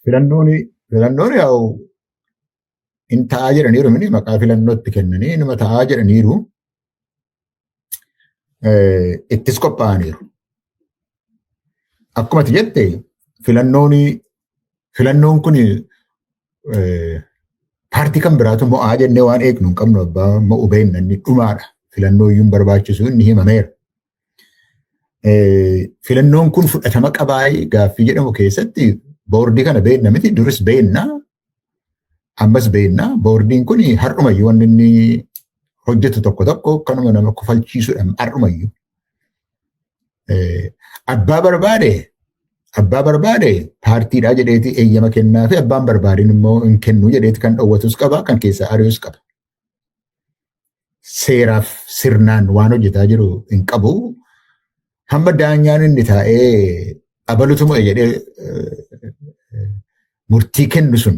filannoon yaa'u in ta'aa jedhaniiru mini maqaa filannootti kennanii inuma ta'aa jedhaniiru ittis qophaa'aniiru. Akkuma ati jette filannoon kun paartii kan biraatu mo'aa jennee waan eegnu hin qabnu abbaa mo'u beekna inni dhumaadha. Filannoo iyyuu barbaachisu inni himameera. Filannoon kun fudhatama qabaa gaaffii jedhamu keessatti boordii kana beekna miti duris beekna ammas beekna boordiin kun har'umayyuu wanni inni hojjetu tokko kanuma nama kofalchiisuudhaan har'umayyuu. Abbaa barbaade paartiidhaa jedheeti eeyyama kennaa fi abbaan barbaadin immoo hin kennuu jedheeti kan dhowwatus qaba kan keessaa ari'us qaba. Seeraaf sirnaan waan hojjetaa jiru hin qabu. Hamma daanyaan inni taa'ee abalutuma jedhee murtii kennu sun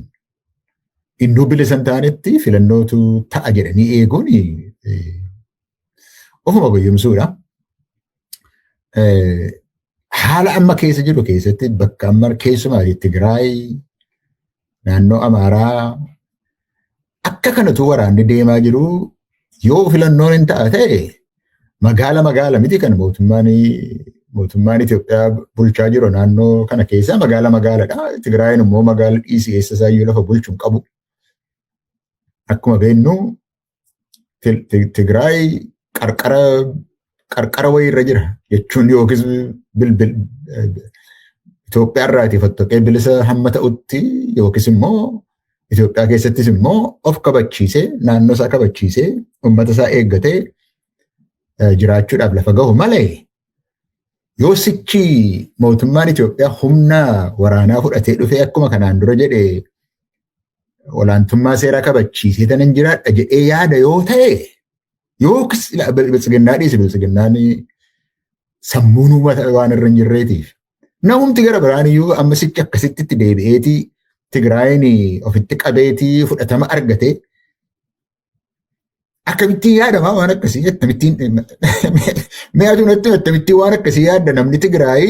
innuu bilisan ta'anitti filannootu ta'a jedhanii eeguun ofuma goyyumsuudha. Haala amma keessa jiru keessatti bakka amma keessumaa Tigraay naannoo Amaaraa akka kanatu waraanni deemaa jiru yoo filannoon hin ta'a ta'e magaala miti kan mootummaan Itoophiyaa bulchaa jiru naannoo kana keessa magaaladha. Tigraayin immoo magaala dhiisii eessa isaayyuu lafa bulchu hin qabu. Akkuma beeknu Tigraay qarqara wayii irra jira jechuun yookiis Itoophiyaa irraatii fottoqee bilisa hamma ta'utti yookiis immoo Itoophiyaa keessattis immoo of kabachiisee naannoo isaa kabachiisee uummata isaa eeggatee jiraachuudhaaf lafa gahu malee yoo sichi mootummaan Itoophiyaa humna waraanaa fudhatee dhufee akkuma kanaan dura jedhe olaantummaa seeraa kabachiisee tanan jiraadha jedhee yaada yoo ta'e yookiis bilisiginnaan sammuun uummata waan irra hin jirreetiif namumti gara biraan iyyuu amma sichi akkasitti deebi'eeti Tigraayin ofitti qabeetii fudhatama argate akkamittiin yaadamaa waan akkasii akkamittiin waan akkasii yaadda namni Tigraay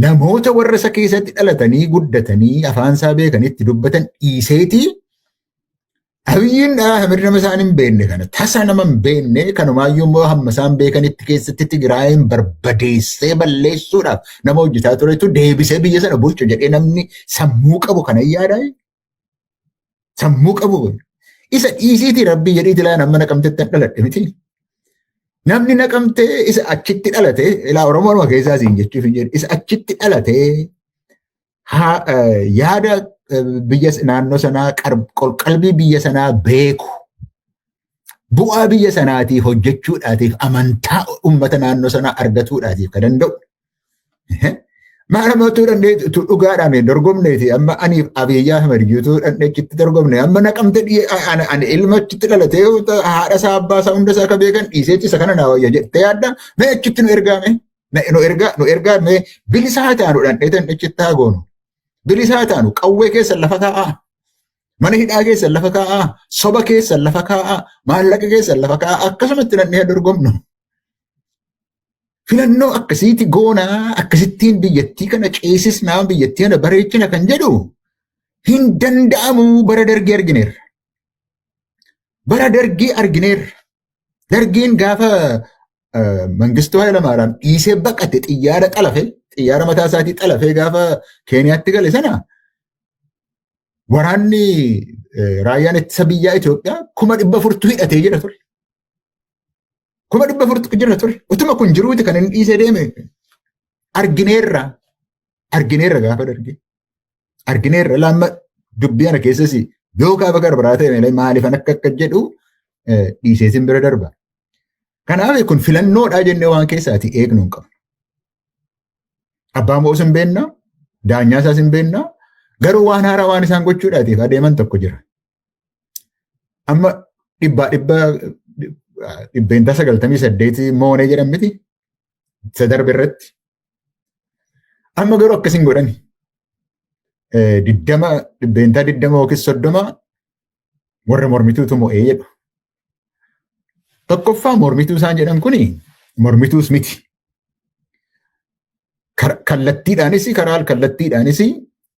namoota warra isa keessatti dhalatanii guddatanii afaan isaa beekanitti dubbatan dhiiseetii Abiyyiin hamir nama isaan hin beekne kana tasa nama hin beekne kanumaayyuu immoo hamma isaan beekanitti keessatti Tigraayin barbadeessee balleessuudhaaf nama hojjetaa turetu deebisee biyya sana bulchu jedhee namni sammuu qabu kana yaadaa sammuu qabu isa dhiisiitii rabbii jedhiiti laa nama naqamtetti dhaladhe miti. Namni naqamtee isa achitti dhalate ilaa Oromoo keessaa siin jechuuf hin jedhu isa achitti dhalatee yaada biyya naannoo sanaa qalbii biyya sanaa beeku bu'aa biyya sanaatiif hojjechuudhaatiif amantaa uummata naannoo sanaa argatuudhaatiif kan danda'u. Maal ammoo dhugaadhaan dorgomneeti amma aniif Abiyyi Ahmed jirutu achitti dorgomne amma naqamte ani ilma achitti dhalatee haadha isaa abbaa isaa hunda isaa akka beekan dhiisee isa kana naa wayya jettee yaadda mee achitti nu ergaame bilisaa taanu dhandheetan achitti haa goonu. Bilisaa taanu qawwee keessan lafa kaa'aa. Mana hidhaa keessan lafa kaa'aa. Soba keessan lafa kaa'aa. Maallaqa keessan lafa kaa'aa. Akkasumatti dhandhee dorgomnu. Filannoo akkasiiti goonaa akkasittiin biyyattii kana ceesisnaa biyyattii kana bareechina kan jedhu hin danda'amu bara dargii argineerra. Dargiin gaafa Mangistuu Hayilamaariyaam dhiisee baqate xiyyaara mataa isaatii xalafee gaafa Keeniyaatti gale sana waraanni raayyaan ittisa biyyaa Itoophiyaa 400 hidhatee jira ture. 400 jira ture. Utuma kun jiruuti kan inni dhiisee deeme argineerra gaafa dargii. Argineerra lamma dubbii kana keessas yoo gaafa garbaraa ta'e maaliifan akka jedhu dhiiseetiin bira darba. Kanaaf kun filannoodhaa jennee waan keessaati eegnu hin qabnu. Abbaa mo'us hin beekna, daanyaa isaas hin beekna, garuu waan haaraa waan isaan gochuudhaatiif adeeman tokko jira. Amma 998 moonee jedhan miti isa darbe irratti. Amma garuu akkasiin godhani. 20 yookiis 30 warra mormituutu mo'ee jedhu. Tokkoffaa mormituu isaan jedhan kuni mormituus miti. Kallattiidhaanis karaa kallattiidhaanis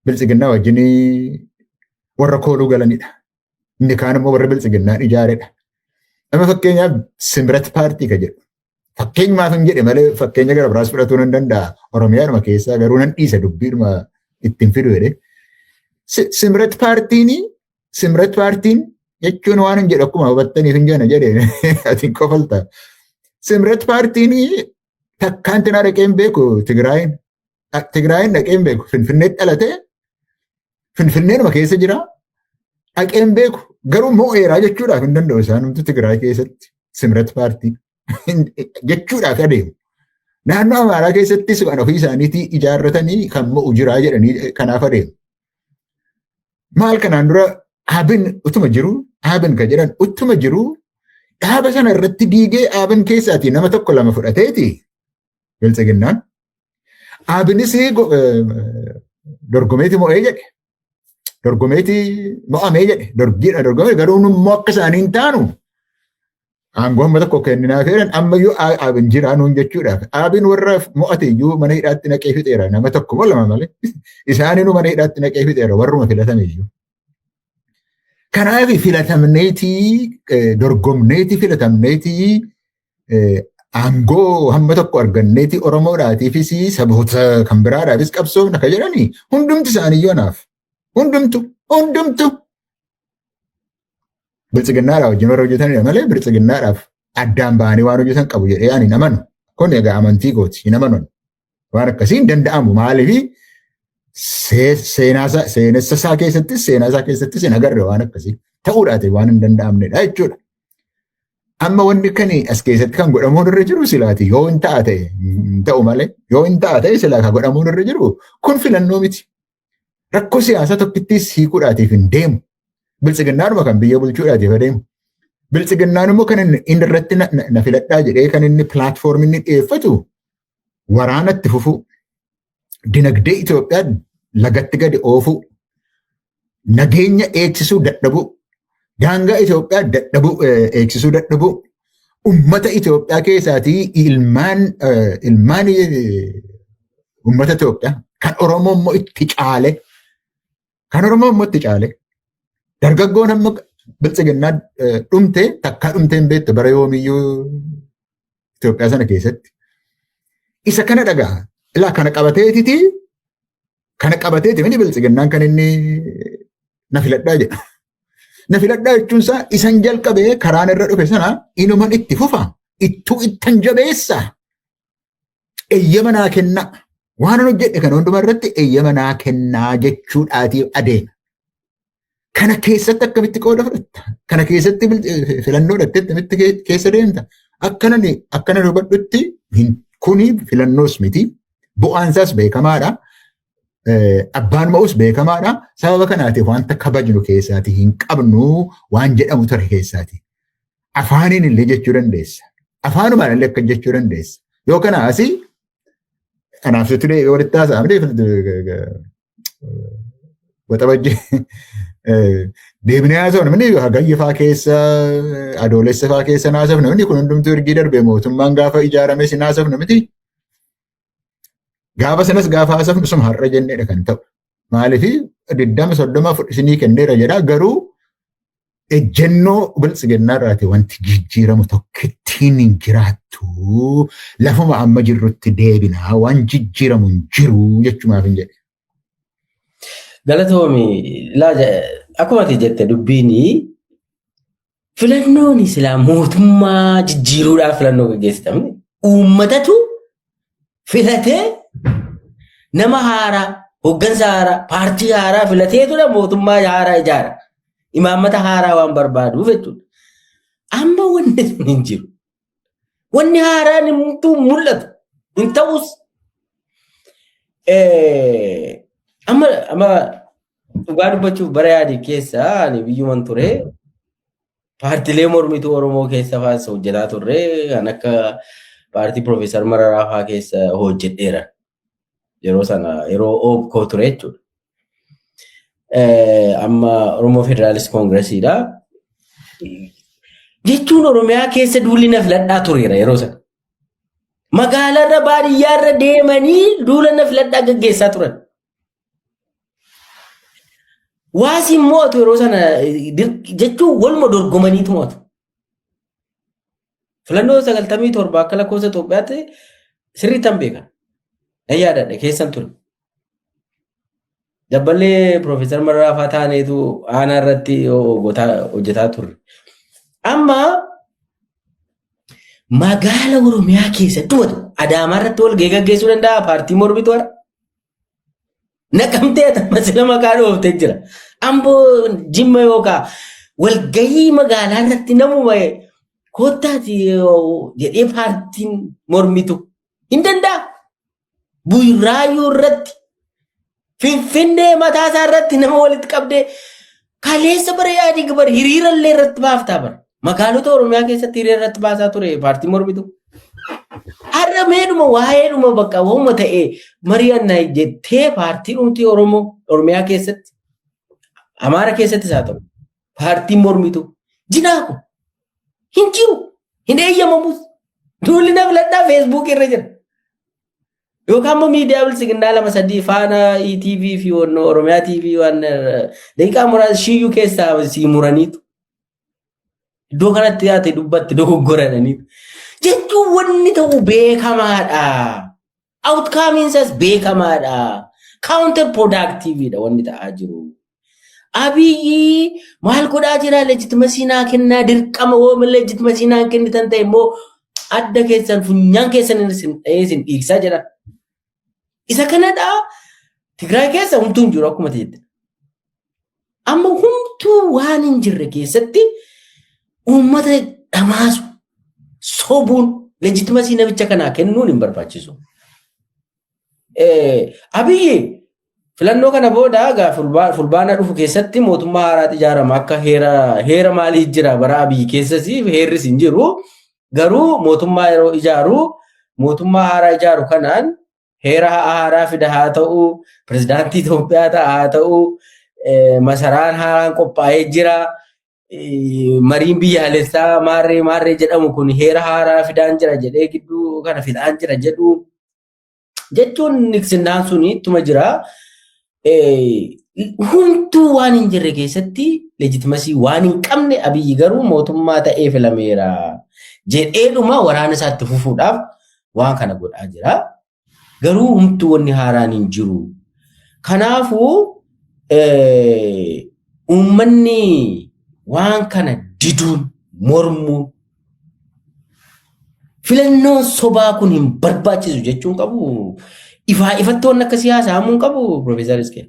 biltsiginnaa wajjin warra kooluu galanidha. Inni kaan immoo warra biltsiginnaan ijaaredha. Nama fakkeenyaaf Simbirat paartii ka jedhu. Fakkeenyumaaf hin jedhe malee fakkeenya gara biraas fudhatuu nan danda'a. Oromiyaadhuma keessaa garuu nan dhiisa dubbiidhuma ittiin fidu jedhe. Simbirat paartiin jechuun waan hin jedhu akkuma hubattaniif hin jenne jedhe ati qofalta. Simbirat paartiin takkaan tinaa dhaqee hin beeku Tigraayin dhaqee hin beeku Finfinneetti dhalatee Finfinneenuma keessa jira dhaqee hin beeku garuu moo'eeraa jechuudhaaf hin danda'u isaan humti Tigraay keessatti Simbirat paartii jechuudhaaf adeemu. Naannoo Amaaraa keessattis kan ofii isaaniitii ijaarratanii kan mo'u jiraa jedhanii kanaaf adeemu. Maal kanaan dura Abin utuma jiru Abin ka jedhan utuma jiru dhaaba sana irratti diigee Abin keessaatii nama tokko lama fudhateeti biltsiginnaan. Abinis dorgomeeti mo'ee jedhe. Dorgomeeti mo'amee jedhe. Dorgiidha dorgomee garuu immoo akka isaanii hin taanu. Aangoo amma tokko kenninaa feeran ammayyuu Abin jiraanuun jechuudhaaf. Abin warra mo'ate iyyuu mana hidhaatti naqee fixeera. Nama tokko moo lama malee. Isaaniinuu mana hidhaatti naqee fixeera warruma filatame iyyuu. Kanaaf filatamneetii dorgomneetii filatamneetii aangoo hamma tokko arganneetii Oromoodhaatiifis saboota kan biraadhaafis qabsoofna ka jedhanii hundumti isaaniiyyuu anaaf. Hundumtu. Biltsiginnaadhaaf wajjin warra hojjetanidha malee biltsiginnaadhaaf addaan ba'anii waan hojjetan qabu jedhee ani hin amanu. Kun egaa amantii kooti hin amanu. Waan akkasii hin danda'amu maaliif seenessa isaa keessattis hin agarre waan akkasii ta'uudhaati waan hin danda'amnedha jechuudha. Amma wanti kan as keessatti kan godhamuun irra jiru silaati yoo hin ta'a ta'e hin ta'u malee yoo hin ta'a ta'e silaa kan godhamuun irra jiru kun filannoo miti. Rakkoo siyaasaa tokkittis hiikuudhaatiif hin deemu. Biltsiginnaanuma kan biyya bulchuudhaatiif adeemu. Biltsiginnaan immoo kan inni irratti na filadhaa jedhee kan inni pilaatfoormii inni dhiyeeffatu waraanatti fufuu. Dinagdee Itoophiyaa lagatti gadi oofuu. Nageenya eegsisuu dadhabuu. Daangaa Itoophiyaa eegsisuu dadhabuu. Uummata Itoophiyaa keessaatii ilmaan uummata Itoophiyaa kan Oromoo immoo itti caale. Dargaggoon amma biltsiginnaa dhumte takkaa dhumte hin beektu bara yoomiyyuu Itoophiyaa sana keessatti. Isa kana dhagaa. Ilaa kana qabateeti mini biltsiginnaan kan inni na filadhaa jedha. Na filadhaa jechuunsaa isan jalqabee karaan irra dhufe sana inuman itti fufa. Ittan jabeessa. Eeyyama naa kennaa. Waan hojjedhe kan hunduma irratti eeyyama naa kennaa jechuudhaatiif adeema. Kana keessatti akkamitti qooda fudhatta? Kana keessatti filannoo dhattee keessa deemta? Akkana hubadhutti kuni filannoos miti. Bu'aansaas beekamaadha. Abbaan mo'us beekamaadha. Sababa kanaatiif wanta kabajnu keessaati hin qabnu waan jedhamu ture keessaati. Afaaniin illee jechuu dandeessa. Afaanumaan illee akka jechuu dandeessa. Yoo kana asii kanaaf sitti walitti haasa'amne waxabajjii deebinee haasa'u namni hagayya fa'aa keessa adoolessa fa'aa keessa haasa'u namni kun hundumtuu ergii darbee mootummaan gaafa ijaarame sin haasa'u namni gaafa sanas gaafa haasa'u suma har'a jenneedha kan ta'u. Maaliif 20-30 fudhisinii kenneera jedhaa garuu ejjennoo biltsiginnaa irraati wanti jijjiiramu tokkittiin hin jiraattu lafuma amma jirrutti deebinaa waan jijjiiramu hin jiru jechumaaf hin jedhe. Galatoomi akkuma ati jette dubbiin filannoon silaa mootummaa jijjiiruudhaaf filannoo gaggeessitamne uummatatu filatee nama haaraa hoggansa haaraa paartii haaraa filateetudha mootummaa haaraa ijaara. Imaammata haaraa waan barbaaduuf jechuudha. Amma wanni sun hin jiru. Wanni haaraan himtuu mul'atu. Hin ta'us. Amma dhugaa dubbachuuf bara yaadii keessa ani biyyuman ture. Paartiilee mormituu Oromoo keessa fa'aas hojjetaa turre. Kan akka paartii Profeesar Mararaa fa'aa keessa hojjedheera. Yeroo sana yeroo OPCO ture jechuudha. Amma Oromoo Federaalist Koongiresiidha. Jechuun Oromiyaa keessa duulli na filadhaa tureera yeroo sana. Magaalaarra baadiyyaarra deemanii duula na filadhaa gaggeessaa turan. Waasi mootu yeroo sana jechuun waluma dorgomaniitu mootu. Filannoo 97 akka lakkoofsa Itoophiyaatti sirriittan beekan. Na yaadadha keessan ture. Dabballee Piroofeesar Maraafaa taaneetu aanaa irratti hojjetaa turre. Amma magaala Oromiyaa keessatti Adaamaa irratti wal gaggeessuu danda'a paartii mormitu wara. Naqamtee masila maqaa dhooftee jira. Amboo Jimma yookaan walgahii magaalaa irratti namuma koottaati jedhee paartiin mormitu hin danda'a. Bu'uuraayyuu irratti Finfinnee mataa isaa irratti nama walitti qabdee kaleessa bara yaadii gabar hiriirallee irratti baaftaa bara. Magaalota Oromiyaa keessatti hiriira irratti baasaa ture paartii mormitu. Har'a meedhuma waa'eedhuma bakka waa'uma ta'ee mari'annaa jettee paartii dhumtii Oromiyaa keessatti Amaara keessattis haa ta'u paartiin mormitu jinaaku hin jiru hin eeyyamamus duulli na filadhaa feesbuuk irra jira. Yookaan immoo miidiyaa bilisiginnaa 2-3 faana ETV fi Oromiyaa TV waan daqiiqaa muraasa shiyyuu keessaa sii muraniitu. Iddoo kanatti yaate dubbatti dogoggorananiitu. Jechuun wanni ta'u beekamaadha. Outcomeinsas beekamaadha. Counter productiveidha wanni ta'aa jiru. Abiyyi maal godhaa jira legitimacy naa kennaa dirqama wooma legitimacy naa kennitan ta'e immoo adda keessan funyaan keessan isin dhiigsaa jedha. Isa kanadha Tigraay keessa humtuun jiru akkuma ta'etti. Amma humtuu waan hin jirre keessatti uummata dhamaasu sobuun legitimacy namicha kanaa kennuun hin barbaachisu. Abiyyi filannoo kana booda fulbaana dhufu keessatti mootummaa haaraatti ijaarama akka heera maalii jira bara Abiyyi keessas heerris hin jiru. Garuu mootummaa yeroo ijaaru mootummaa haaraa ijaaru kanaan heera haaraa fida haa ta'u pirezidaantii Itoophiyaa haa ta'u masaraan haaraan qophaa'ee jira. Mariin biyyaalessaa maarree jedhamu kun heera haaraa fidaan jira jedhee gidduu kana fidaan jira jedhu jechuun niksinnaan suni ittuma jira. Humtuu waan hin jirre keessatti legitimasii waan hin qabne Abiyyi garuu mootummaa ta'ee filameera jedheedhuma waraana isaatti fufuudhaaf waan kana godhaa jira. Garuu humtuu wanni haaraan hin jiru. Kanaafuu uummanni waan kana diduun mormuun filannoon sobaa kun hin barbaachisu jechuun qabu. Ifatti waan akka siyaasaa hamuun qabu Piroofeesar Iskeel.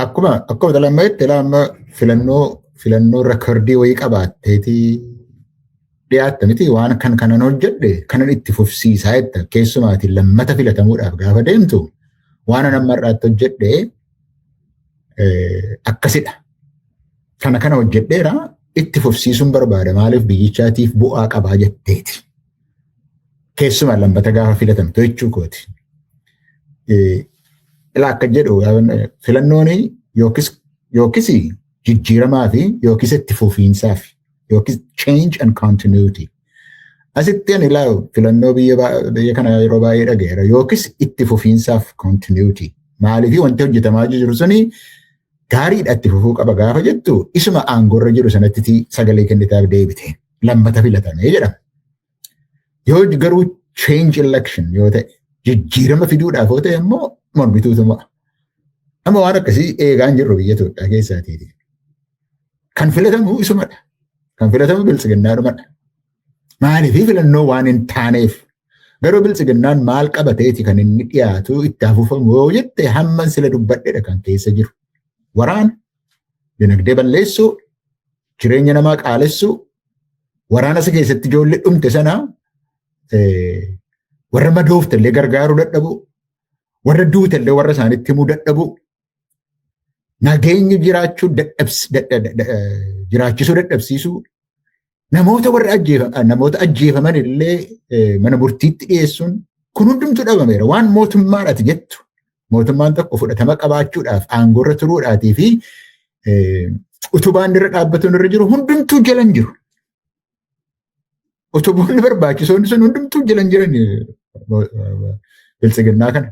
Akkuma dalammaatti lama filannoo rekordii wayii qabaatteeti dhiyaatta miti waan kanan hojjedhe kanan itti fufsiisaa jetta keessumaatiin lammata filatamuudhaaf gaafa deemtu waan nama irraatti hojjedhe akkasidha. Kana hojjedheera itti fufsiisuun barbaada maaliif biyyichaatiif bu'aa qabaa jetteeti. Keessumaa lammata gaafa filatamtu jechuu kooti. Ilaa akka jedhu filannoon yookiis jijjiiramaa fi yookiis itti fufiinsaa fi yookiis change and continuity. Asitti ani ilaa filannoo biyya kana yeroo baay'ee dhageera yookiis itti fufiinsaaf continuity. Maaliif wanti hojjetamaa jiru suni gaariidha itti fufuu qaba gaafa jettu isuma aangorra jiru sanatti sagalee kennitaaf deebite lammata filatamee jedhama. Yoo garuu change election yoo ta'e jijjiirama fiduudhaaf yoo ta'e immoo mormituutuma. Amma waan akkasii eegaa hin jirru biyya Itoophiyaa keessaatiiti. Kan filatamu isumadha. Kan filatamu biltsiginnaadhumadha. Maaliif filannoo waan hin taaneef garuu biltsiginnaan maal qabateeti kan inni dhiyaatu itti hafuufamu yoo jette hamman sila dubbadheedha kan keessa jiru. Waraana, dinagdee balleessuu, jireenya namaa qaalessuu, waraana isa keessatti ijoollee dhumte sanaa warra madooftallee gargaaruu dadhabuu, warra duutallee warra isaanitti himuu dadhabuu, nageenyi jiraachisuu dadhabsiisuu, namoota ajjeefaman illee mana murtiitti dhiyeessuun kun hundumtu dhabameera. Waan mootummaadhaati jettu mootummaan tokko fudhatama qabaachuudhaaf aangorra turuudhaatii fi utubaan irra dhaabbatuun irra jiru hundumtuu jalan jiru. Utuboonni barbaachisoonni sun hundumtuu jalan jiran biltsiginnaa kana.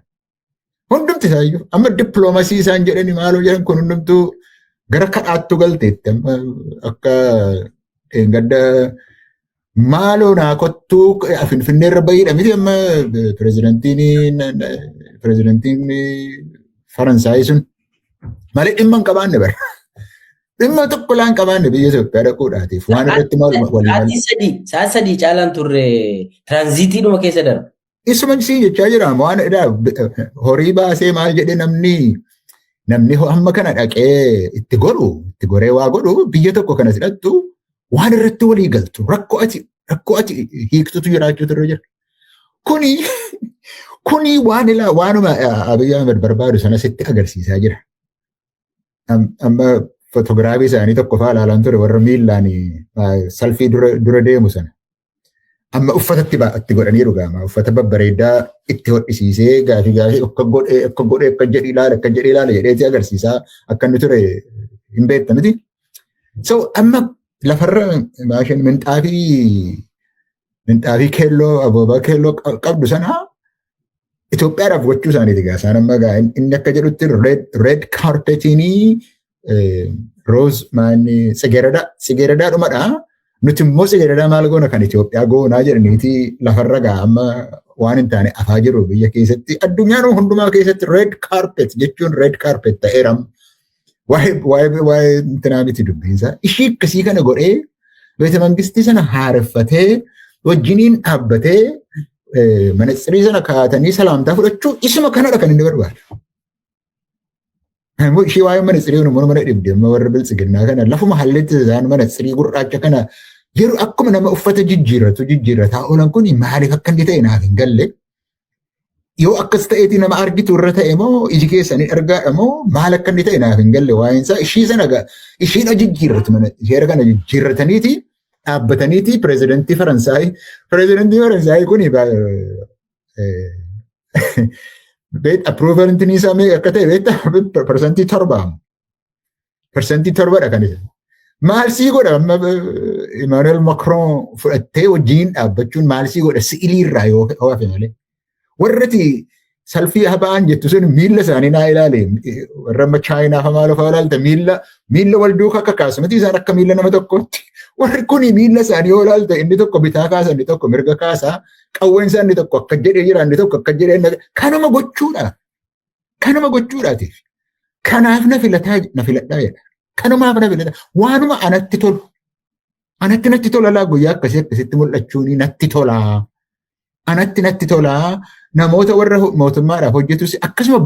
Hundumti isaayyuu amma dippiloomasii isaan jedhani maaloo jedhan kun hundumtuu gara kadhaattu galteetti amma akka gadda maaloo naa kottuu Finfinnee irra bahiidha miti amma pirezidantiin Faransaayii sun malee dhimma hin qabaanne bara. Dhimma tokko laan qabaanne biyya Itoophiyaa dhaquudhaatiif waan irratti Sa'aatii sadii caalaan turre tiraanziitiidhuma keessa darba. Isuma sii jechaa jira waan horii baasee maal jedhe namni hamma kana dhaqee itti goree waa godhu biyya tokko kanas hidhattu waan irratti walii galtu rakkoo ati hiiktutu jiraachuutu irra jira. Kuni waanuma Abiyyi Ahmed barbaadu sanas itti agarsiisaa jira. Amma fotoogiraafii isaanii tokko fa'aa ilaalaan ture warra miillaan salfii dura deemu sana. Amma uffatatti itti godhanii dhugaama. Uffata babbareedaa itti hodhisiisee gaafii akka godhee akka jedhi ilaala jedheeti agarsiisaa akka inni ture hin beekta miti. So amma lafarra minxaafii keelloo aboobaa keelloo qabdu sana Itoophiyaadhaaf gochuu isaaniiti gaa isaan amma gaa inni akka jedhutti red carpetinii roos sigeeradaa dhumadhaa. Nuti immoo sigeeradaa maal goona kan Itoophiyaa goonaa jedhaniiti lafarra gaa amma waan hin taane afaa jiru biyya keessatti addunyaan hundumaa keessatti red carpet jechuun red carpet ta'eeram. Waa'ee intinaa miti dubbiinsaa. Ishii akkasii kana godhee beeta mangistii sana haareffatee wajjiniin dhaabbatee manatsirii sana kaa'atanii salaamtaa fudhachuu isuma kanadha kan inni barbaadu. Ishii waa'ee manatsirii mana dhibde warra biltsiginnaa kana lafuma hallitti isaan manatsirii gurraacha kana yeroo akkuma nama uffata jijjiirrataa oolan kun maaliif akka inni ta'e naaf hin galle. Yoo akkas ta'eeti nama argitu irra ta'e moo iji keessanii argaadha moo maal akka inni ta'e naaf hin galle waa'insaa ishiin jijjiirratu seera kana jijjiirrataniiti dhaabbataniiti pirezidantii Faransaayii kun approval intinii isaa meeqa akka ta'e beektaa parsantii torbadha kan isa. Maal sii godha amma Emmanuel Macron fudhattee wajjin dhaabbachuun maal sii godha si'iliirraa yoo hafe malee. Warrati salfii haba'an jettu sun miilla isaanii naa ilaale warra amma chaayinaa fa maaloo fa'aa ilaalta miilla wal duukaa kakaasu miti isaan akka miilla nama tokkootti. Warri kuni miilla isaanii yoo ilaalta inni tokko bitaa kaasa inni tokko mirga kaasaa qawween isaa inni tokko akka jedhee jira inni tokko akka jedhee kanuma gochuudhaatiif. Kanaaf na filadhaa jedha. Kanumaaf na filadhaa waanuma anatti tolu. Natti tola laa guyyaa akkasitti mul'achuun natti tolaa. Natti tolaa namoota warra mootummaadhaaf hojjetus akkasuma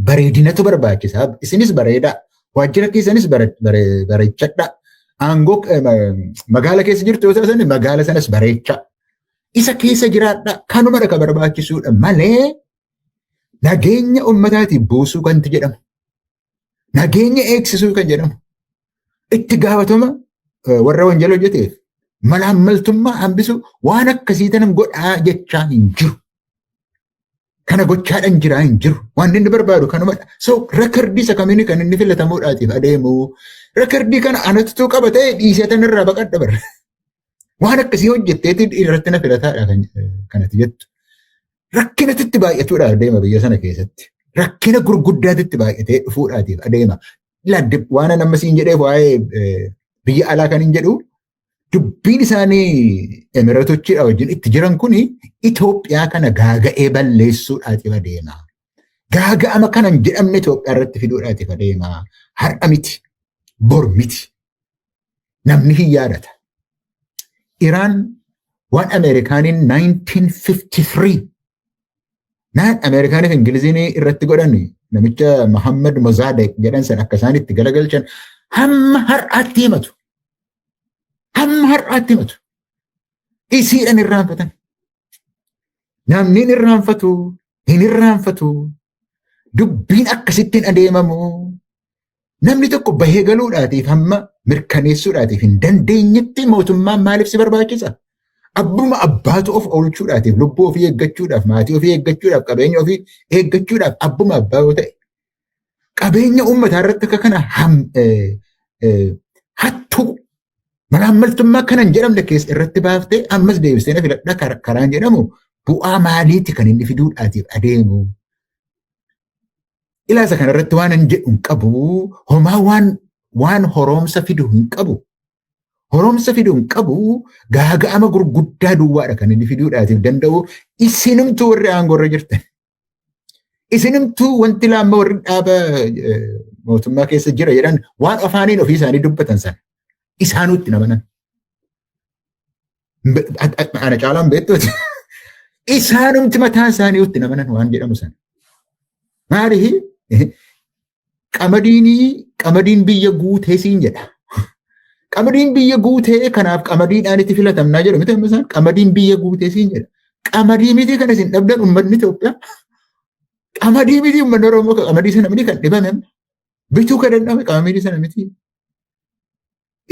bareedinatu barbaachisaa. Isinis bareedaa. Waajjira keessanis bareechadha. Aangoo magaala keessa jirtu yoo ta'an magaala sanas bareecha. Isa keessa jiraadha. Kanumadha kan barbaachisuudha malee nageenya uummataatiif buusuu kan jedhamu. Nageenya eegsisuu kan jedhamu. Itti gaafatama warra wanjala hojjeteef malaammaltummaa hambisuu waan akkasii tanan godhaa jechaa hin jiru. Kana gochaadhaan jiraa hin jiru. Waan inni barbaadu kanumadha. So rekordii isa kamiin kan inni filatamuudhaatiif adeemu. Rekordii kana anatu qaba ta'e dhiisee tanarraa baqadha barra. Waan akkasii hojjetteetti irratti na filataadha kanatti jettu. Rakkinatti baay'atuudha adeema biyya sana keessatti. Rakkina gurguddaatti baay'atee dhufuudhaatiif adeema. Waan nama siin jedheef waa'ee biyya alaa kan hin jedhu dubbiin isaanii Emiratochiidha wajjin itti jiran kuni Itoophiyaa kana gaaga'ee balleessuudhaatiif adeema. Gaaga'ama kanan jedhamne Itoophiyaa irratti fiduudhaatiif adeema. Har'a miti. Bor miti. Namni hin yaadata. Iraan waan Ameerikaaniin 1953 Ameerikaaniif Ingiliziin irratti godhan namicha Muhammad Mossadegh jedhan san akka isaan itti galagalchan hamma har'aatti himatu. Isiidhaan irraanfatan. Namni hin irraanfatu. Dubbiin akkasittiin adeemamu. Namni tokko bahee galuudhaatiif hamma mirkaneessuudhaatiif hin dandeenyetti mootummaan maaliif si barbaachisa? Abbuma abbaatu of oolchuudhaatiif lubbuu ofii eeggachuudhaaf maatii ofii eeggachuudhaaf qabeenya ofii eeggachuudhaaf abbuma abbaa yoo ta'e qabeenya uummataa irratti akka kana hattuu malaammaltummaa kanan jedhamne keessa irratti baaftee ammas deebistee na filadha karaan jedhamu bu'aa maaliiti kan inni fiduudhaatiif adeemu? Ilaasa kanarratti waan hin jedhu hin qabu. Homaa waan horoomsa fidu hin qabu. Horoomsa fidu hin qabu. Gaaga'ama gurguddaa duwwaadha kan inni fiduudhaatiif danda'u. Isinimtuu warri aangoorra jirtan. Isinimtuu wanti laamma warri dhaaba mootummaa keessa jira jedhan waan afaaniin ofii isaanii dubbatan sana isaanutti namanan. Ana caalaan beektooti. Isaanumti mataa isaanii utti namanan waan jedhamu sana. Maaliif qamadiin biyya guutee siin jedha. Qamadiin biyya guutee kanaaf qamadiidhaan itti filatamnaa jedhu miti isaan qamadiin biyya guutee siin jedha. Qamadii miti kan isin dhabdan uummatni Itoophiyaa. Qamadii miti uummanni Oromoo qamadii sana miti kan dhibame bituu kan danda'ame qamadii sana miti.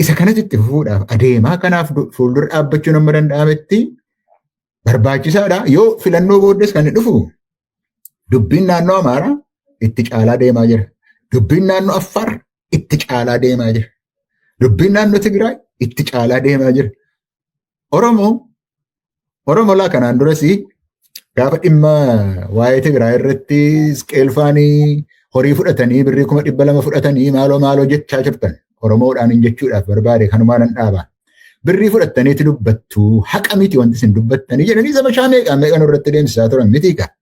Isa kanatti itti fufuudhaaf adeemaa kanaaf fuuldura dhaabbachuu nama danda'ametti barbaachisaadha. Yoo filannoo booddees kan dhufu dubbiin naannoo Amaaraa itti caalaa deemaa jira. Dubbiin naannoo Affaar itti caalaa deemaa jira. Dubbiin naannoo Tigraay itti caalaa deemaa jira. Oromoo laa kanaan duras gaafa dhimma waa'ee Tigraay irratti qeelfaanii horii fudhatanii birrii 200,000 fudhatanii maaloo jechaa jirtan. Oromoodhaan hin jechuudhaaf barbaade kanumaan hin dhaabaa. Birrii fudhattaniiti dubbattu haqa miti wanti isin dubbattanii jedhanii zabashaa meeqaan irratti deemsisaa turan miti qaba.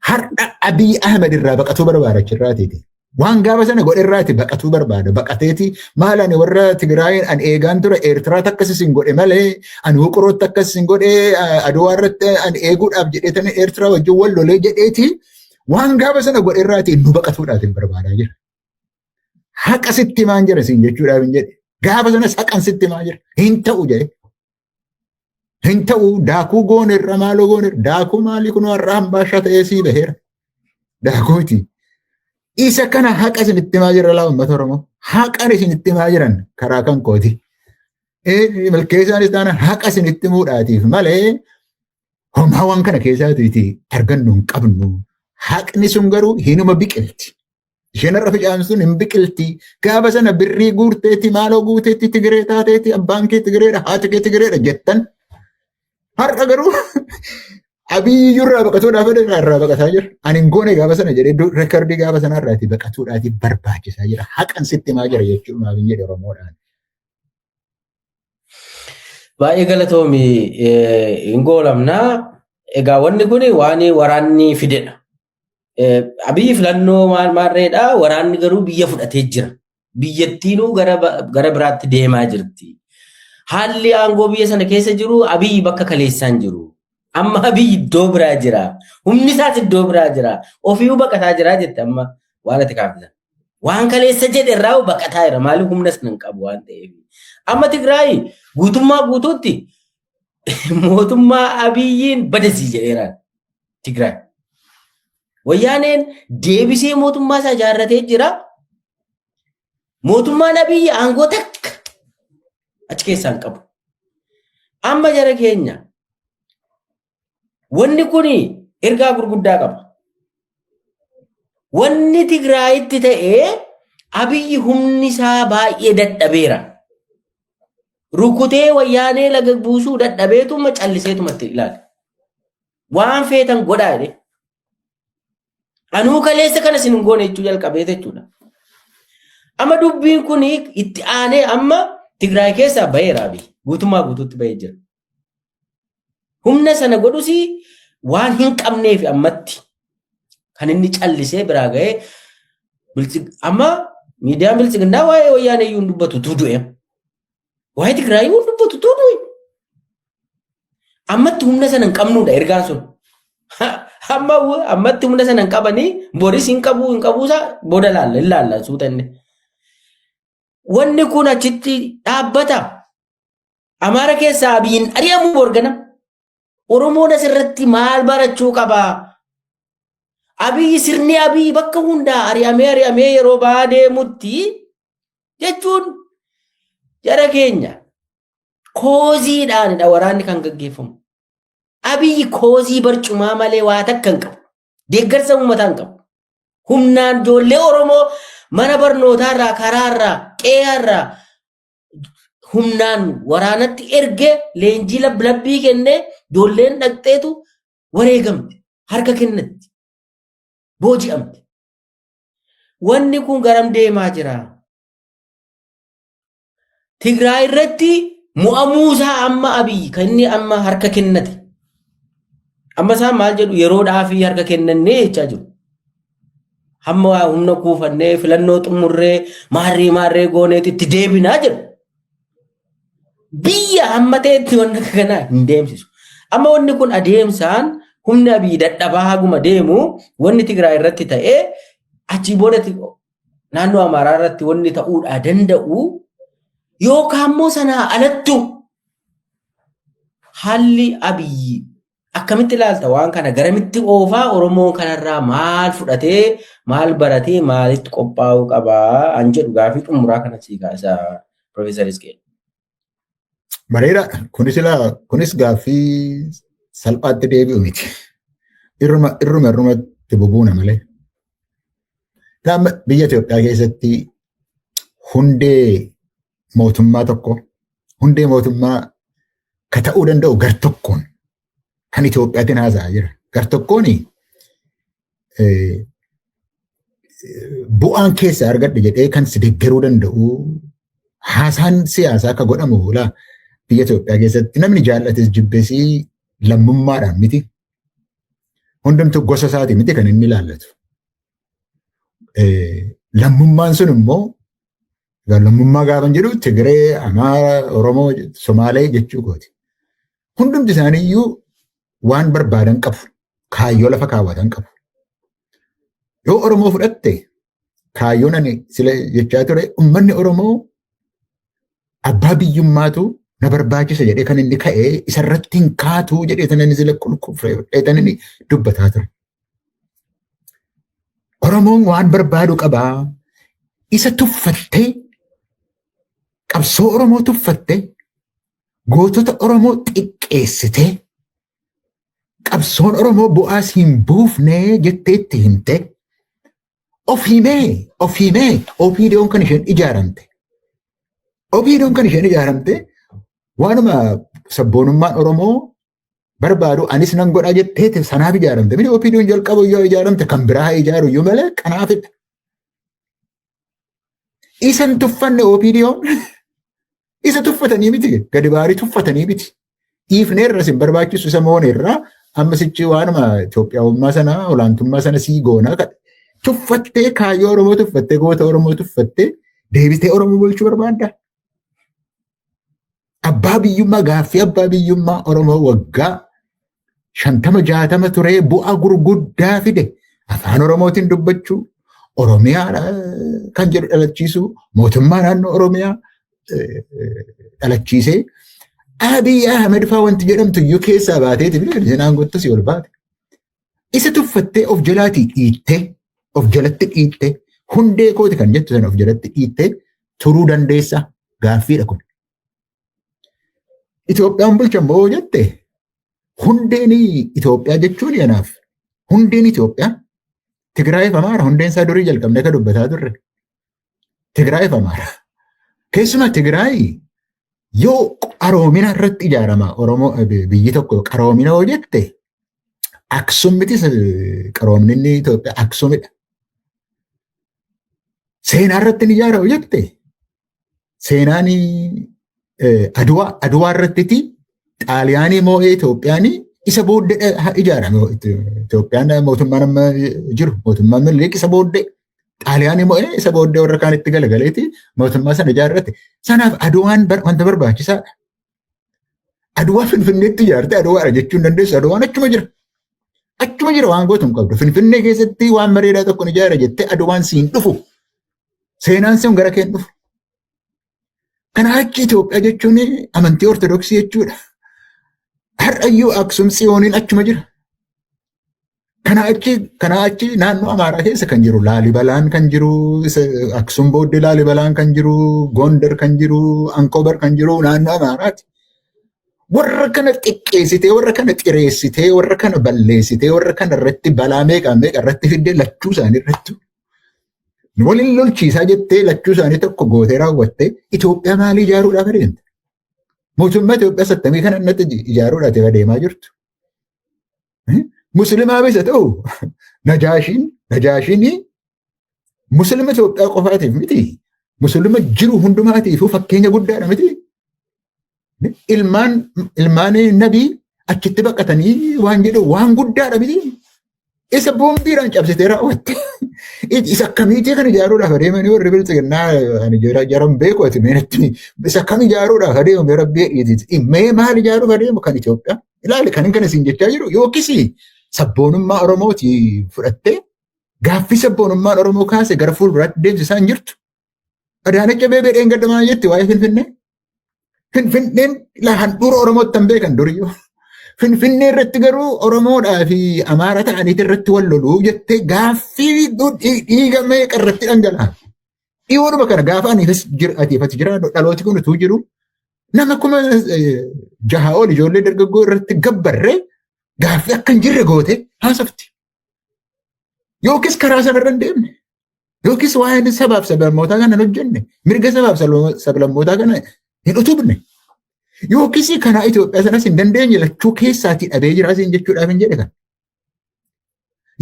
Har'a Abiy Ahmed irraa baqatuu barbaada achirraatiiti. Waan gaafa sana godhe irraati baqatuu barbaada. Baqateeti maal ani warra Tigraayin an eegaan ture Eertiraa takkas isin godhe malee ani Wuqurootti akkas isin godhe Adwaa irratti an eeguudhaaf jedheetanii Eertiraa wajjin wal lolee jedheeti waan gaafa sana godhe irraati nu baqatuudhaatiin barbaadaa jira. Haqa sitti maan jira siin jechuudhaaf hin jedhe. Gaafa sana haqan sitti maan jira. Hin ta'u jedhe. Hin ta'u daakuu goonerra maaloo goonerra daakuu maalii kun warra hambaashaa ta'ee sii baheera. Daakuuti. Isa kana haqa isinitti maa jira laa uummata Oromoo. Haqan isinitti maa jiran karaa kan kooti. Malkeessaanis taanaan haqa isinitti muudhaatiif malee homaa waan kana keessaatiiti argannu hin qabnu. Haqni sun garuu hinuma biqilti. Isheen irra ficaamsuun hin biqilti. Gaafa sana birrii guurteetti maaloo guuteetti Tigiree taateetti abbaan kee Tigireedha haati kee Tigireedha jettan. Har'a garuu Abiyyuu irraa baqatuudhaaf irraa baqataa jira. Ani hin goone gaafa sana jedhee reekardii gaafa sana irraati baqatuudhaaf barbaachisaa jira. Haqan sitti maa jira jechuudha hin jedhe Oromoodhaan. Baay'ee galatoomi hin goolamnaa. Egaa wanni kun waan waraanni fidedha. Abiyyi filannoo maalreedha. Waraanni garuu biyya fudhatee jira. Biyyattiinuu gara biraatti deemaa jirti. Haalli aangoo biyya sana keessa jiru Abiyyi bakka kaleessaan jiru. Amma Abiyyi iddoo biraa jira. Humni isaas iddoo biraa jira. Ofiiyyuu baqataa jira jette amma waan ati kaaftan. Waan kaleessa jedhe irraa baqataa jira. Maaliif humna sana hin qabu waan ta'eef. Amma Tigraay guutummaa guutuutti mootummaa Abiyyiin badasii jedheera Tigraay. Wayyaaneen deebisee mootummaa isaa ijaarratee jira. Mootummaan Abiyyi aangoo takka achi keessaa hin qabu. Amma jara keenya wanni kun ergaa gurguddaa qaba. Wanni Tigraayitti ta'ee Abiyyi humni isaa baay'ee dadhabeera. Rukutee wayyaanee laga buusuu dadhabeetuma calliseetumatti ilaala. Waan feetan godhaa jedhee. Anuu kaleessa kana isin hin goone jechuu jalqabee jechuudha. Amma dubbiin kun itti aanee amma Tigraay keessaa baheera Abiyyi. Guutummaa guutuutti bahee jira. Humna sana godhus waan hin qabneef ammatti kan inni callisee biraa ga'ee amma miidiyaan bilchiginnaa waa'ee wayyaanee iyyuu hin dubbatu tuudu'e. Waa'ee Tigraay iyyuu hin dubbatu tuudu'e. Ammatti humna sana hin qabnuudha ergaan sun. Ammatti humna sana hin qabanii boris hin qabuusaa booda ilaalla suutanne. Wanni kun achitti dhaabbata. Amaara keessaa Abiyyiin ari'amuu borgana. Oromoon asirratti maal barachuu qabaa? Abiyyi sirni Abiyyi bakka hundaa ari'amee yeroo ba'aa deemutti jechuun jara keenya kooziidhaanidha waraanni kan gaggeeffamu. Abiyyi koozii barcumaa malee waa takka hin qabu. Deeggarsa uummataa hin qabu. Humnaan ijoollee Oromoo mana barnootaarraa karaarraa qe'aarraa humnaan waraanatti ergee leenjii labbii kennee ijoolleen dhaqxeetu wareegamte harka kennatti booji'amte. wanni kun garam deemaa jira? Tigraay irratti mo'amuusaa amma Abiy kan inni amma harka kennate. Amma isaan maal jedhu yeroodhaa fi harka kennannee jechaa jiru. Hamma humna kuufannee filannoo xumurree maarree gooneeti itti deebinaa jedhu. Biyya hamma ta'etti wanta kanaa hin deemsisu. Amma wanni kun adeemsaan humna Abiy dadhabaa haguma deemu wanni Tigraay irratti ta'ee achii boodatti naannoo Amaaraa irratti wanni ta'uudhaa danda'u yookaan immoo sanaa alattu haalli Abiy akkamitti ilaalta waan kana garamitti oofaa Oromoon kanarraa maal fudhatee maal baratee maalitti qophaa'uu qabaa an jedhu gaafii xumuraa kana sii kaasaa Profeesar Hizqeel. Bareedaadha. Kunis gaaffii salphaatti deebi'u miti. Irrumatti bubuuna malee. Biyya Itoophiyaa keessatti hundee mootummaa tokko, hundee mootummaa ka ta'uu danda'u gar tokkoon kan Itoophiyaatiin haasa'aa jira. Gar tokkoon bu'aan keessa argadhe jedhee kan si deeggaruu danda'u haasaan siyaasaa akka godhamu biyya Itoophiyaa keessatti namni jaallates jibbesii lammummaadhaan miti. Hundumtuu gosa isaatii miti kan inni ilaallatu. Lammummaan sun immoo lammummaa gaafa jedhu Tigree, Amaara, Oromoo, Somaalee jechuu kooti. Hundumti isaaniiyyuu waan barbaadan qabu. Kaayyoo lafa kaawwatan qabu. Yoo Oromoo fudhatte kaayyoon ani sila jechaa ture uummanni Oromoo abbaa biyyummaatu na barbaachisa jedhee kan inni ka'ee isarratti hin kaatu jedhee tan inni sila qulqulluu tan inni dubbataa ture. Oromoon waan barbaadu qabaa. Isa tuffattee qabsoo Oromoo tuffattee gootota Oromoo xiqqeessitee qabsoon Oromoo bu'aa siin buufnee jettee itti himte of himee OPDO'n kan isheen ijaaramte. OPDO'n kan isheen ijaaramte waanuma sabboonummaan Oromoo barbaadu anis nan godhaa jettee sanaaf ijaaramte. Miti OPDO'n jalqaba yoo ijaaramte kan biraa ijaaru iyyuu malee kanaafidha. Isan tuffanne OPDO'n isa tuffatanii miti gadi baarii tuffatanii miti. Dhiifneerra sin barbaachisu isa mooneerraa ammasichi waanuma Itoophiyaawummaa sana olaantummaa sana sii goonaa kadha. Tuffattee kaayyoo Oromoo tuffattee goota Oromoo tuffattee deebitee Oromoo bulchuu barbaadda. Abbaa biyyummaa gaaffii abbaa biyyummaa Oromoo waggaa 50-60 turee bu'aa gurguddaa fide afaan Oromootiin dubbachuu Oromiyaa kan jedhu dhalachiisu mootummaa naannoo Oromiyaa dhalachiisee Abiy Ahmed fa'aa wanti jedhamtu iyyuu keessaa baateeti bilisaan goottas ol baate. Isa tuffattee of jalaatii dhiittee of jalatti dhiittee hundee kooti kan jettu sana of jalatti dhiittee turuu dandeessa gaaffiidha kun. Itoophiyaan bulchammoo jette hundeen Itoophiyaa jechuun yanaaf hundeen Itoophiyaa Tigraayiif Amaara hundeen isaa durii jalqabnee ka dubbataa turre. Tigraayiif Amaara. Keessumaa Tigraay yoo qaroomina irratti ijaarama Oromoo biyyi tokko qaroomina yoo jette Aksumitis qaroominni Itoophiyaa Aksumidha. Seenaa irratti ni ijaaramu jette seenaan Aduwaa irratti Xaaliyaanii moo'ee Itoophiyaan isa booddee ijaarame. Itoophiyaan mootummaan amma jiru mootummaan Minilik isa booddee Xaaliyaanii moo'ee isa booddee warra kaan itti galagaleeti mootummaa sana ijaarrate. Sanaaf Aduwaan wanta barbaachisaadha. Aduwaa Finfinneetti ijaarte Aduwaadha jechuun dandeessu. Aduwaan achuma jira. Achuma jira waan gootu hin qabdu. Finfinnee keessatti waan bareedaa tokko ni ijaara jettee Aduwaan siin dhufu. Seenaan sun gara keen dhufu. Kana achi Itoophiyaa jechuun amantii Ortodoksii jechuudha. Har'ayyuu Aksum Tsiyooniin achuma jira. Kana achi naannoo Amaaraa keessa kan jiru Laalibalaan kan jiru Aksum booddee Laalibalaan kan jiru Gondar kan jiru Ankobar kan jiru naannoo Amaaraati. Warra kana xiqqeessitee warra kana xireessitee warra kana balleessitee warra kana irratti balaa meeqa irratti fiddee lachuu isaanii irratti waliin lolchiisaa jettee lachuu isaanii tokko gootee raawwattee Itoophiyaa maalii ijaaruudhaaf adeemte? Mootummaa Itoophiyaa sattamii kana innatti ijaaruudhaaf adeemaa jirtu. Musliimaa bisa ta'u Najaashiin Musliima Itoophiyaa qofaatiif miti. Musliima jiru hundumaatiif fakkeenya guddaadha miti. Ilmaan nabii achitti baqatanii waan jedhu waan guddaadha miti. Isa boombiidhaan cabsitee raawwatte. Isa akkamiitii kan ijaaruudhaaf adeemanii warri bilchiginnaa ijaaran beeku ati meenatti isa akkam ijaaruudhaaf adeemu rabbii dhiitiiti. Mee maal ijaaruuf adeemu kan Itoophiyaa? Ilaali kan kana siin jechaa jiru yookiis sabboonummaa Oromooti fudhattee gaaffii sabboonummaan Oromoo kaase gara fuulduraatti deemsisaa hin jirtu. Adaanech Abeebee dheengaddamaa jetti waa'ee Finfinnee. Finfinneen handhuura Oromootti kan beekan duriyyuu. Finfinnee irratti garuu Oromoodhaa fi Amaara ta'aniiti irratti wal loluu jettee gaaffii dhiiga meeqa irratti dhangala'an. Dhiyoodhuma kana gaafa atiifati jira dhalooti kun utuu jiru nama kuma 6 ol ijoollee dargaggoo irratti gabbarree gaaffii akka hin jirre goote haasofti. Yookiis karaa sanarra hin deemne. Yookiis waa'ee sabaaf sablammootaa kana hin hojjenne. Mirga sabaaf sablammootaa kana hin utubne. Yookiis karaa Itoophiyaa sanas hin dandeenye lachuu keessaatii dhabee jiraasiin jechuudhaaf hin jedhe kan.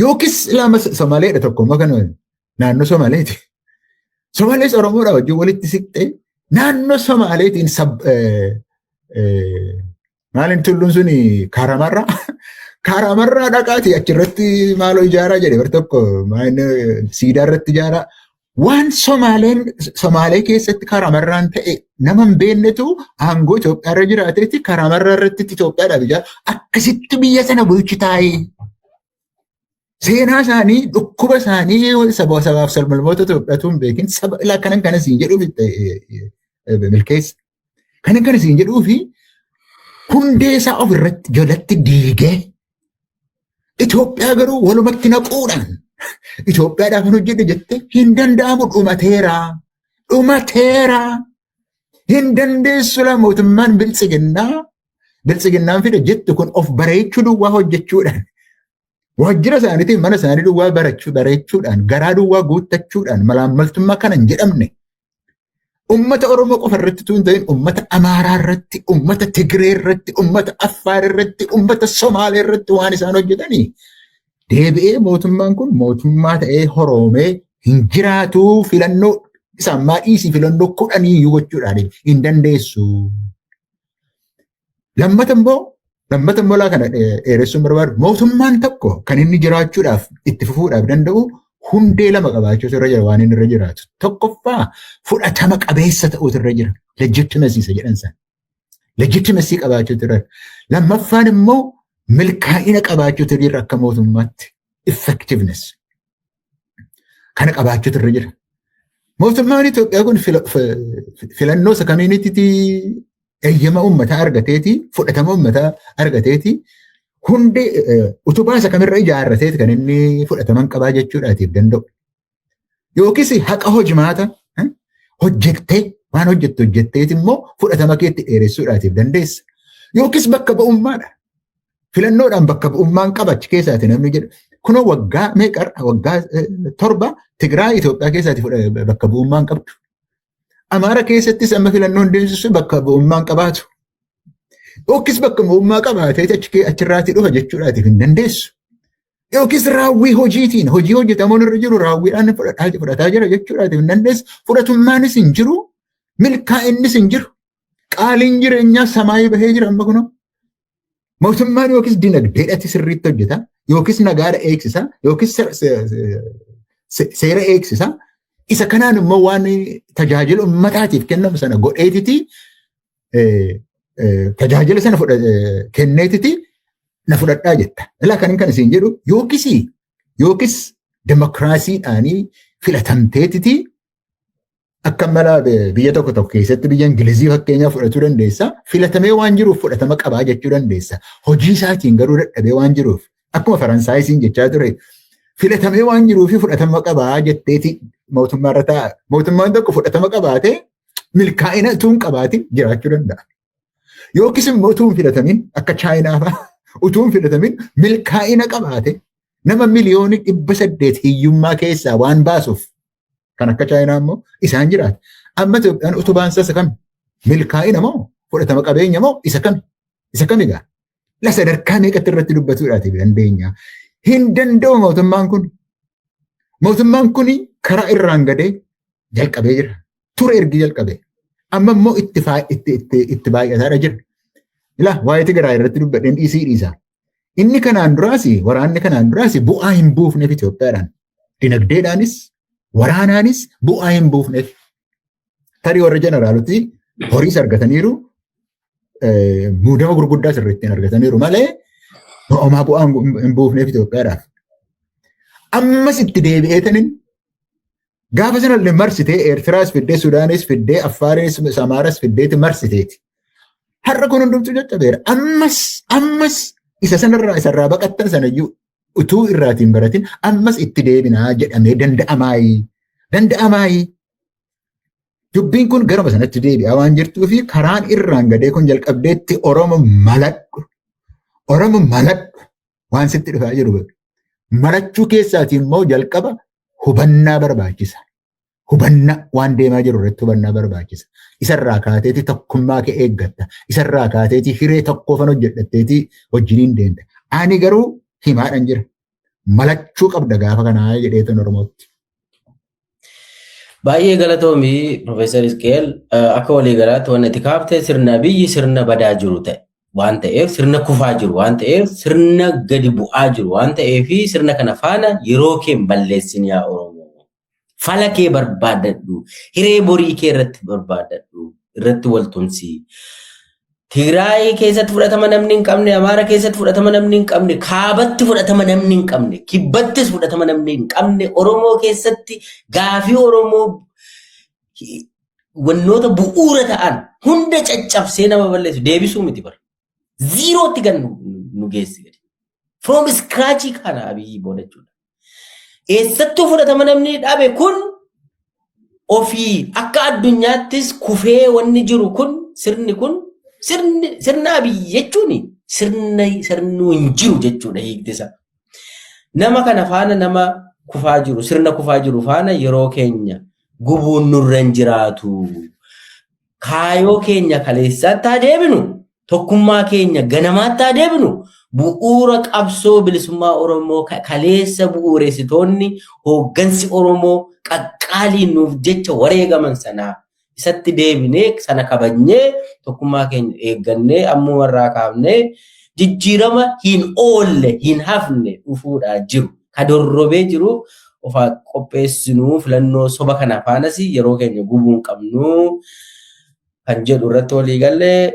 Yookiis lama Somaaleedha tokkummaa kana naannoo Somaaleeti. Somaalees Oromoodhaa wajjin walitti siqxee naannoo Somaaleetiin maaliin tulluun suni Kaaramarraa dhaqaati achirratti maaloo ijaaraa jedhe bar tokko siidaa irratti ijaaraa. Waan Somaalee keessatti Kaaramarraan ta'e nama hin beeknetu aangoo Itoophiyaa irra jiraateeti Kaaramarraa irratti Itoophiyaadhaaf ijaaru akkasitti biyya sana bulchi taa'ee. Seenaa isaanii dhukkuba isaanii sabaaf sablammoota Itoophiyaatu hin beekin kanan kana siin jedhuuf milkeessa. Kanan kana siin jedhuufi hundee isaa ofirratti jalatti diigee Itoophiyaa garuu walumatti naquudhaan Itoophiyaadhaaf hin hojjedhe jette hin danda'amu dhumateera. Hin dandeessu la mootummaan bilchiginnaan fide jettu kun of bareechuu duwwaa hojjechuudhaan. Waajjira isaaniitiin mana isaanii duwwaa bareechuudhaan garaa duwwaa guuttachuudhaan malaammaltummaa kana hin jedhamne. Uummata Oromoo qofa irratti tun ta'in uummata Amaaraa irratti, uummata Tigree irratti, uummata Affaar irratti, uummata Somaalee irratti waan isaan hojjetanii. Deebi'ee mootummaan kun mootummaa ta'ee horoomee hin jiraatu filannoo isaan maadhiisii filannoo 10 iyyuu gochuudhaan hin dandeessu. Lammata immoo laa kana dheeressuun barbaadu mootummaan tokko kan inni jiraachuudhaaf itti fufuudhaaf danda'u hundee 2 qabaachuutu irra jira waan inni irra jiraatu. Tokkoffaa fudhatama qabeessa ta'uutu irra jira. Legitimacy jedhan san. Legitimacy qabaachuutu irra. Lammaffaan immoo milkaa'ina qabaachuutu irra akka mootummaatti. Effectiveness. Kana qabaachuutu irra jira. Mootummaan Itoophiyaa kun filannoo isa kamiinitti eeyyama uummataa argateeti, fudhatama uummataa argateeti, hundee utubaa isa kamirra ijaarrateeti kan inni fudhataman qabaa jechuudhaatiif danda'u. Yookiis haqa hojimaata hojjettee waan hojjetteeti immoo fudhatama keetti dheeressuudhaatiif dandeessa. Yookiis bakka bu'ummaadha. Filannoodhaan bakka bu'ummaan qabachi keessaati namni jedhu. Kunoo waggaa 7 Tigraay Itoophiyaa keessaati bakka bu'ummaan qabdu. Amaara keessattis amma filannoon deemsisu bakka bu'ummaan qabaatu. Yookiis bakka bu'ummaa qabaatee achirraatii dhufa jechuudhaatiif hin dandeessu. Yookiis raawwii hojiitiin hojii hojjetamuun irra jiru raawwiidhaan fudhataa jira jechuudhaatiif hin dandeessu. Fudhatummaanis hin jiru, milkaa'innis hin jiru. Qaaliin jireenyaa samaayii bahee jira amma kunoo. Mootummaan yookiis dinagdeedhaatti sirriitti hojjeta, yookiis nagaadha eegsisa, yookiis seera eegsisa. Isa kanaan immoo waan tajaajila uummataatiif kennamu sana godheetiti tajaajila sana kenneetiti na fudhadhaa jetta. Ilaa kan isin jedhu yookiis demokiraasiidhaanii filatamteetiti akka mala biyya tokko keessatti biyya Ingilizii fakkeenyaa fudhachuu dandeessa. Filatamee waan jiruuf fudhatama qabaa jechuu dandeessa. Hojii isaatiin garuu dadhabee waan jiruuf akkuma Faransaayisiin jechaa ture filatamee waan jiruuf fudhatama qabaa jetteeti mootummaa irra taa'a. Mootummaan tokko fudhatama qabaatee milkaa'ina utuu hin qabaatin jiraachuu danda'a. Yookiis immoo utuu hin filatamin akka Chaayinaa fa'aa utuu hin filatamin milkaa'ina qabaate nama miliyoonii 800 hiyyummaa keessaa waan baasuuf kan akka Chaayinaa immoo isaan jiraata. Amma Itoophiyaan utubaan isa kami? Milkaa'ina moo fudhatama qabeenya moo isa kami? Isa kamigaa? La sadarkaa meeqatti irratti dubbatuudhaatiif dandeenya. Hin danda'u mootummaan kun. Mootummaan kun karaa irraan gadee jalqabee jira. Ture ergi jalqabee. Amma immoo itti baay'ataadha jira. Ilaa waa'ee Tigraay irratti dubbadheen dhiisa. Inni kanaan duraas waraanni kanaan duraas bu'aa hin buufneef Itoophiyaadhaan. Dinagdeedhaanis waraanaanis bu'aa hin buufneef. Tarii warra jeneraalotii horiis argataniiru muudama gurguddaa sirriittiin argataniiru malee homaa bu'aa hin buufneef Itoophiyaadhaaf. Ammas itti deebi'eetaniin gaafa sanallee marsitee Eertiraas fiddee Sudaanis fiddee Affaaris Samaaras fiddeeti marsiteeti. Har'a kun hundumtuu jajjabeera. Ammas isa sanarraa isarraa baqattan sanayyuu utuu irraatiin baratin ammas itti deebinaa jedhamee danda'amaayi. Dubbiin kun garuma sanatti deebi'aa waan jirtuu fi karaan irraan gadee kun jalqabdeetti Oromo maladhu waan sitti dhufaa jiru. Malachuu keessaatiin immoo jalqaba hubannaa barbaachisa. Hubannaa waan deemaa jiru irratti hubannaa barbaachisa. Isarraa kaateeti tokkummaa kee eeggatta. Isarraa kaateeti hiree tokkoofan hojjedhatteeti wajjiniin deemta. Ani garuu himaadhaan jira. Malachuu qabda gaafa kanaa jedheetan Oromootti. Baay'ee galatoomii Profeesar Isqeel akka waliigalaatti waan itti kaaftee sirna biyyi sirna badaa jiru ta'e waan ta'eef sirna kufaa jiru waan ta'eef sirna gadi bu'aa jiru waan ta'eef sirna kana faana yeroo kee balleessin yaa Oromoo. Fala kee barbaadadhu. Hiree borii kee irratti barbaadadhu. Irratti waltumsi. Tigraay keessatti fudhatama namni hin qabne, Amaara keessatti fudhatama namni hin qabne, Kaabatti fudhatama namni hin qabne, Kibbattis fudhatama namni hin qabne, Oromoo keessatti gaafii Oromoo wannoota bu'uura ta'an hunda caccabsee nama balleessu deebisuu miti bara. Ziirootti kan nu geessi gadi. From scratch kana Abiyyi boodachuudha. Eessattuu fudhatama namni dhabe kun ofii akka addunyaattis kufee wanni jiru kun sirni kun sirna Abiyyi jechuun sirnuu hin jiru jechuudha hiiktisa. Nama kana faana nama kufaa jiru sirna kufaa jiru faana yeroo keenya gubuun nurra hin jiraatu. Kaayoo keenya kaleessaatti haa deebinu. Tokkummaa keenya ganamaatti haa deebinu. Bu'uura qabsoo bilisummaa Oromoo kaleessa bu'uureessitoonni hooggansi Oromoo qaqqaaliin nuuf jecha wareegaman sanaa isatti deebinee sana kabajnee tokkummaa keenya eeggannee ammuma irraa kaafnee jijjiirama hin oolle hin hafne dhufuudhaa jiru. Kadorrobee jiru ofaa qopheessinuu filannoo soba kana faanas yeroo keenya gubuu hin qabnu kan jedhu irratti walii galle.